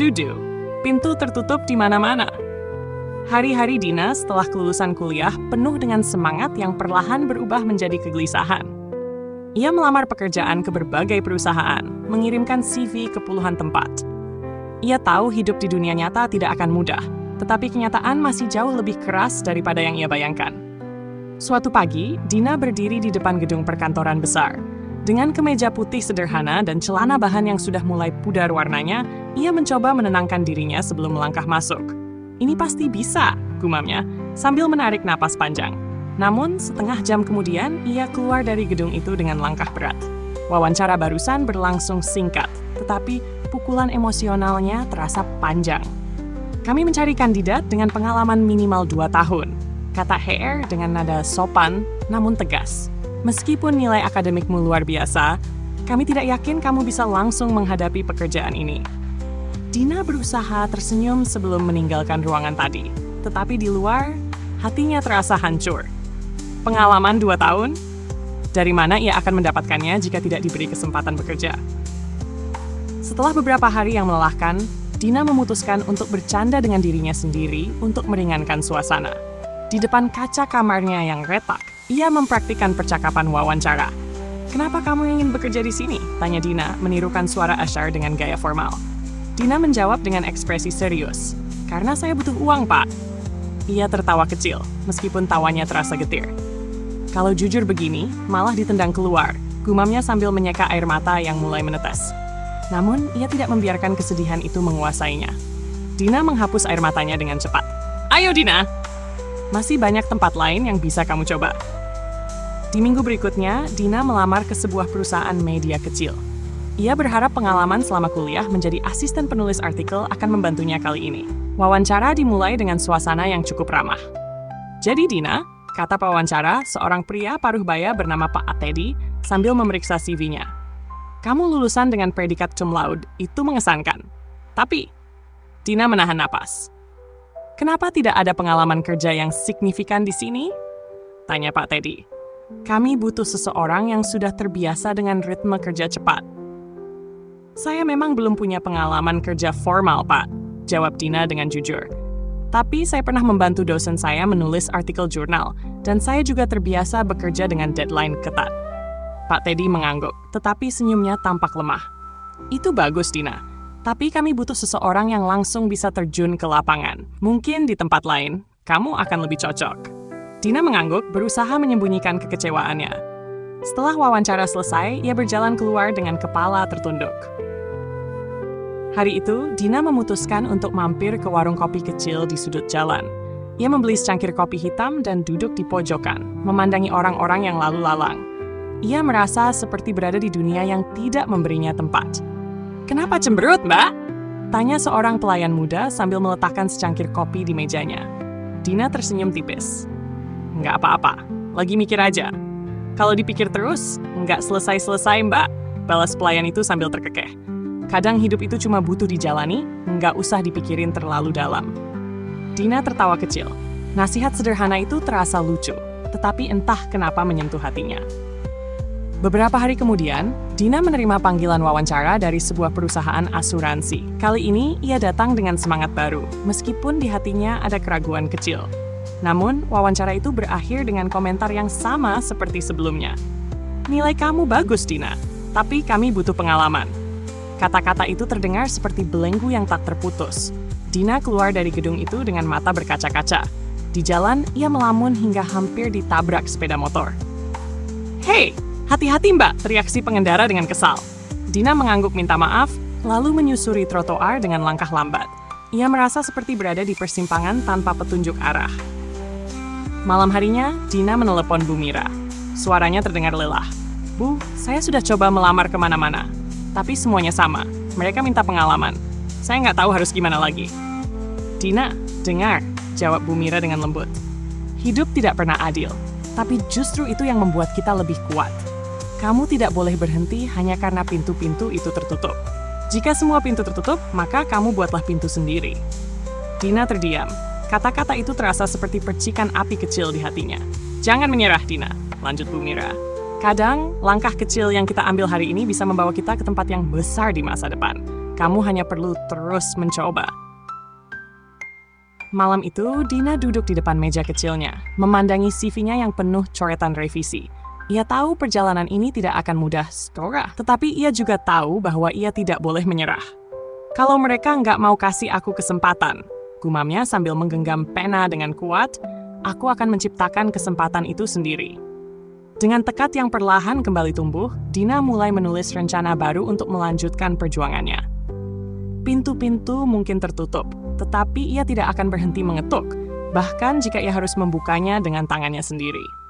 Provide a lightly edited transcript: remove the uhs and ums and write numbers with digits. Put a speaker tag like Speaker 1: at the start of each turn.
Speaker 1: Dudu, pintu tertutup di mana-mana. Hari-hari Dina setelah kelulusan kuliah penuh dengan semangat yang perlahan berubah menjadi kegelisahan. Ia melamar pekerjaan ke berbagai perusahaan, mengirimkan CV ke puluhan tempat. Ia tahu hidup di dunia nyata tidak akan mudah, tetapi kenyataan masih jauh lebih keras daripada yang ia bayangkan. Suatu pagi, Dina berdiri di depan gedung perkantoran besar. Dengan kemeja putih sederhana dan celana bahan yang sudah mulai pudar warnanya, ia mencoba menenangkan dirinya sebelum melangkah masuk. Ini pasti bisa, gumamnya, sambil menarik napas panjang. Namun, setengah jam kemudian, ia keluar dari gedung itu dengan langkah berat. Wawancara barusan berlangsung singkat, tetapi pukulan emosionalnya terasa panjang. Kami mencari kandidat dengan pengalaman minimal 2 tahun, kata HR dengan nada sopan namun tegas. Meskipun nilai akademikmu luar biasa, kami tidak yakin kamu bisa langsung menghadapi pekerjaan ini. Dina berusaha tersenyum sebelum meninggalkan ruangan tadi, tetapi di luar, hatinya terasa hancur. Pengalaman 2 tahun? Dari mana ia akan mendapatkannya jika tidak diberi kesempatan bekerja? Setelah beberapa hari yang melelahkan, Dina memutuskan untuk bercanda dengan dirinya sendiri untuk meringankan suasana. Di depan kaca kamarnya yang retak, ia mempraktikkan percakapan wawancara. "Kenapa kamu ingin bekerja di sini?" tanya Dina, menirukan suara Ashar dengan gaya formal. Dina menjawab dengan ekspresi serius. "Karena saya butuh uang, Pak." Ia tertawa kecil, meskipun tawanya terasa getir. "Kalau jujur begini, malah ditendang keluar," gumamnya sambil menyeka air mata yang mulai menetes. Namun, ia tidak membiarkan kesedihan itu menguasainya. Dina menghapus air matanya dengan cepat. "Ayo, Dina! Masih banyak tempat lain yang bisa kamu coba." Di minggu berikutnya, Dina melamar ke sebuah perusahaan media kecil. Ia berharap pengalaman selama kuliah menjadi asisten penulis artikel akan membantunya kali ini. Wawancara dimulai dengan suasana yang cukup ramah. "Jadi Dina," kata pewawancara, seorang pria paruh baya bernama Pak Atedi sambil memeriksa CV-nya. "Kamu lulusan dengan predikat cum laude, itu mengesankan. Tapi," Dina menahan napas. "Kenapa tidak ada pengalaman kerja yang signifikan di sini?" tanya Pak Teddy. "Kami butuh seseorang yang sudah terbiasa dengan ritme kerja cepat." "Saya memang belum punya pengalaman kerja formal, Pak," jawab Dina dengan jujur. "Tapi saya pernah membantu dosen saya menulis artikel jurnal, dan saya juga terbiasa bekerja dengan deadline ketat." Pak Teddy mengangguk, tetapi senyumnya tampak lemah. "Itu bagus, Dina. Tapi kami butuh seseorang yang langsung bisa terjun ke lapangan. Mungkin di tempat lain, kamu akan lebih cocok." Dina mengangguk, berusaha menyembunyikan kekecewaannya. Setelah wawancara selesai, ia berjalan keluar dengan kepala tertunduk. Hari itu, Dina memutuskan untuk mampir ke warung kopi kecil di sudut jalan. Ia membeli secangkir kopi hitam dan duduk di pojokan, memandangi orang-orang yang lalu lalang. Ia merasa seperti berada di dunia yang tidak memberinya tempat. "Kenapa cemberut, Mbak?" tanya seorang pelayan muda sambil meletakkan secangkir kopi di mejanya. Dina tersenyum tipis. "Nggak apa-apa, lagi mikir aja." "Kalau dipikir terus, nggak selesai-selesai, Mbak," balas pelayan itu sambil terkekeh. "Kadang hidup itu cuma butuh dijalani, nggak usah dipikirin terlalu dalam." Dina tertawa kecil. Nasihat sederhana itu terasa lucu, tetapi entah kenapa menyentuh hatinya. Beberapa hari kemudian, Dina menerima panggilan wawancara dari sebuah perusahaan asuransi. Kali ini, ia datang dengan semangat baru, meskipun di hatinya ada keraguan kecil. Namun, wawancara itu berakhir dengan komentar yang sama seperti sebelumnya. "Nilai kamu bagus, Dina, tapi kami butuh pengalaman." Kata-kata itu terdengar seperti belenggu yang tak terputus. Dina keluar dari gedung itu dengan mata berkaca-kaca. Di jalan, ia melamun hingga hampir ditabrak sepeda motor. "Hei! Hati-hati, Mbak!" teriak si pengendara dengan kesal. Dina mengangguk minta maaf, lalu menyusuri trotoar dengan langkah lambat. Ia merasa seperti berada di persimpangan tanpa petunjuk arah. Malam harinya, Dina menelepon Bu Mira. Suaranya terdengar lelah. "Bu, saya sudah coba melamar kemana-mana. Tapi semuanya sama. Mereka minta pengalaman. Saya nggak tahu harus gimana lagi." "Dina, dengar," jawab Bu Mira dengan lembut. "Hidup tidak pernah adil, tapi justru itu yang membuat kita lebih kuat. Kamu tidak boleh berhenti hanya karena pintu-pintu itu tertutup. Jika semua pintu tertutup, maka kamu buatlah pintu sendiri." Dina terdiam. Kata-kata itu terasa seperti percikan api kecil di hatinya. "Jangan menyerah, Dina," lanjut Bu Mira. "Kadang, langkah kecil yang kita ambil hari ini bisa membawa kita ke tempat yang besar di masa depan. Kamu hanya perlu terus mencoba. Malam itu, Dina duduk di depan meja kecilnya, memandangi CV-nya yang penuh coretan revisi. Ia tahu perjalanan ini tidak akan mudah, Stora. Tetapi ia juga tahu bahwa ia tidak boleh menyerah. Kalau mereka nggak mau kasih aku kesempatan, gumamnya sambil menggenggam pena dengan kuat, aku akan menciptakan kesempatan itu sendiri. Dengan tekad yang perlahan kembali tumbuh, Dina mulai menulis rencana baru untuk melanjutkan perjuangannya. Pintu-pintu mungkin tertutup, tetapi ia tidak akan berhenti mengetuk, bahkan jika ia harus membukanya dengan tangannya sendiri.